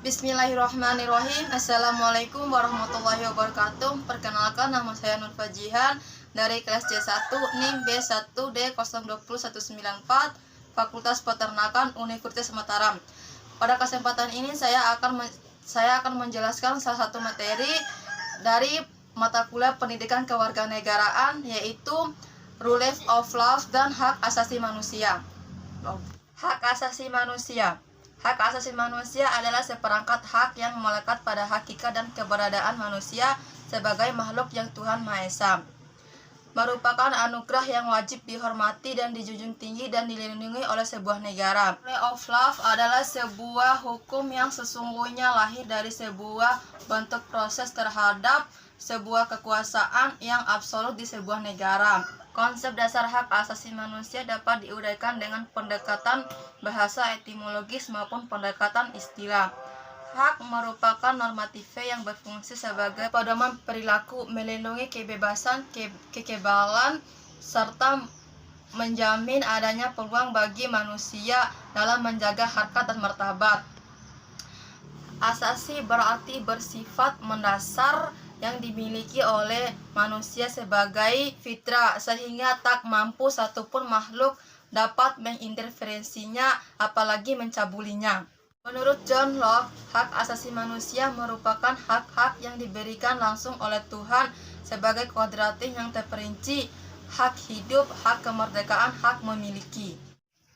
Bismillahirrahmanirrahim. Assalamualaikum warahmatullahi wabarakatuh. Perkenalkan, nama saya Nur Fajihan dari kelas C1 NIM B1D020194 Fakultas Peternakan Universitas Mataram. Pada kesempatan ini saya akan menjelaskan salah satu materi dari mata kuliah Pendidikan Kewarganegaraan, yaitu Rule of Law dan Hak Asasi Manusia. Hak asasi manusia. Hak asasi manusia adalah seperangkat hak yang melekat pada hakikat dan keberadaan manusia sebagai makhluk yang Tuhan Maha Esa, merupakan anugerah yang wajib dihormati dan dijunjung tinggi dan dilindungi oleh sebuah negara. Rule of law adalah sebuah hukum yang sesungguhnya lahir dari sebuah bentuk proses terhadap sebuah kekuasaan yang absolut di sebuah negara. Konsep dasar hak asasi manusia dapat diuraikan dengan pendekatan bahasa etimologis maupun pendekatan istilah. Hak merupakan normatif yang berfungsi sebagai pedoman perilaku, melindungi kebebasan, kekebalan, serta menjamin adanya peluang bagi manusia dalam menjaga harkat dan martabat. Asasi berarti bersifat mendasar yang dimiliki oleh manusia sebagai fitrah, sehingga tak mampu satupun makhluk dapat menginterferensinya apalagi mencabulinya. Menurut John Locke, hak asasi manusia merupakan hak-hak yang diberikan langsung oleh Tuhan sebagai kodratif yang terperinci: hak hidup, hak kemerdekaan, hak memiliki.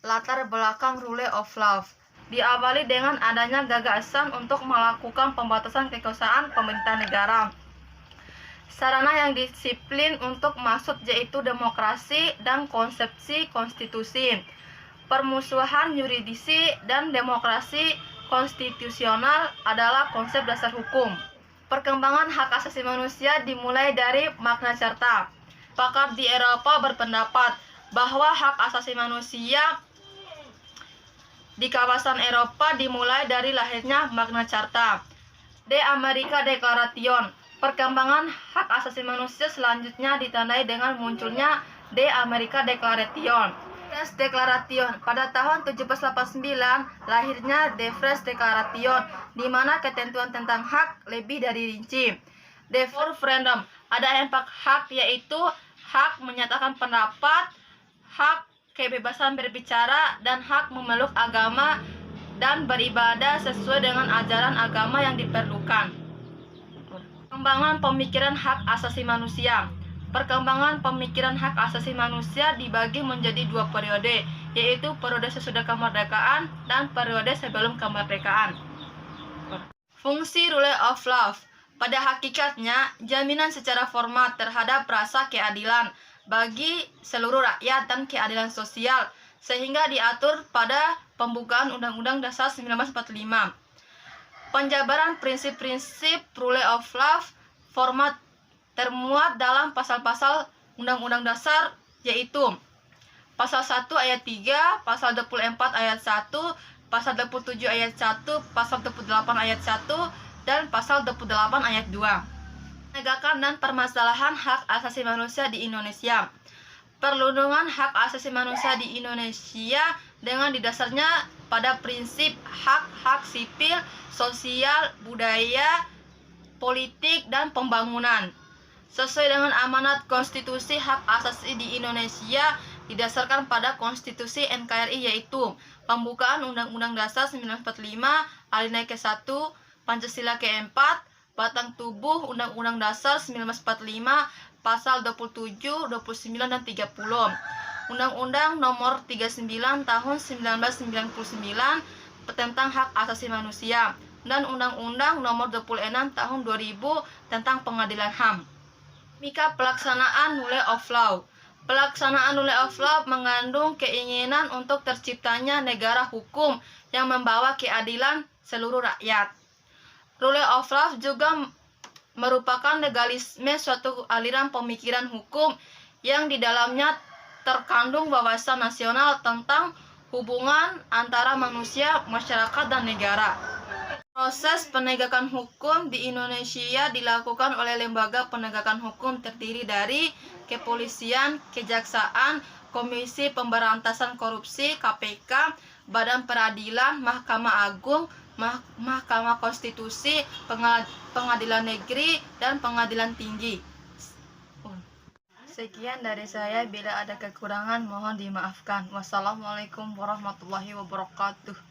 Latar belakang Rule of Law diawali dengan adanya gagasan untuk melakukan pembatasan kekuasaan pemerintah negara. Sarana yang disiplin untuk masuk yaitu demokrasi dan konsepsi konstitusi. Permusuhan yuridisi dan demokrasi konstitusional adalah konsep dasar hukum. Perkembangan hak asasi manusia dimulai dari Magna Carta. Pakar di Eropa berpendapat bahwa hak asasi manusia di kawasan Eropa dimulai dari lahirnya Magna Carta. De America Declaration. Perkembangan hak asasi manusia selanjutnya ditandai dengan munculnya De America Declaration. Fresh Declaration. Pada tahun 1789 lahirnya The Fresh Declaration, di mana ketentuan tentang hak lebih dari rinci. The Four Freedom. Ada 4 hak, yaitu hak menyatakan pendapat, hak kebebasan berbicara, dan hak memeluk agama dan beribadah sesuai dengan ajaran agama yang diperlukan. Perkembangan pemikiran hak asasi manusia. Perkembangan pemikiran hak asasi manusia dibagi menjadi 2 periode, yaitu periode sesudah kemerdekaan dan periode sebelum kemerdekaan. Fungsi Rule of Law. Pada hakikatnya, jaminan secara formal terhadap rasa keadilan bagi seluruh rakyat dan keadilan sosial, sehingga diatur pada pembukaan Undang-Undang Dasar 1945. Penjabaran prinsip-prinsip Rule of Law format termuat dalam pasal-pasal Undang-Undang Dasar, yaitu Pasal 1 ayat 3, Pasal 24 ayat 1, Pasal 27 ayat 1, Pasal 28 ayat 1, dan Pasal 28 ayat 2. Penegakan dan permasalahan hak asasi manusia di Indonesia. Perlindungan hak asasi manusia di Indonesia dengan didasarnya pada prinsip hak-hak sipil, sosial, budaya, politik, dan pembangunan. Sesuai dengan amanat konstitusi, hak asasi di Indonesia didasarkan pada konstitusi NKRI, yaitu pembukaan Undang-Undang Dasar 1945 alinea ke-1, Pancasila ke-4, batang tubuh Undang-Undang Dasar 1945, pasal 27, 29, dan 30. Undang-Undang Nomor 39 Tahun 1999 tentang Hak Asasi Manusia, dan Undang-Undang Nomor 26 Tahun 2000 tentang Pengadilan HAM. Mika pelaksanaan Rule of Law. Pelaksanaan Rule of Law mengandung keinginan untuk terciptanya negara hukum yang membawa keadilan seluruh rakyat. Rule of Law juga merupakan legalisme suatu aliran pemikiran hukum yang di dalamnya terkandung wawasan nasional tentang hubungan antara manusia, masyarakat, dan negara. Proses penegakan hukum di Indonesia dilakukan oleh lembaga penegakan hukum terdiri dari Kepolisian, Kejaksaan, Komisi Pemberantasan Korupsi (KPK), Badan Peradilan, Mahkamah Agung, Mahkamah Konstitusi, Pengadilan Negeri, dan Pengadilan Tinggi. Sekian dari saya, bila ada kekurangan mohon dimaafkan. Wassalamualaikum warahmatullahi wabarakatuh.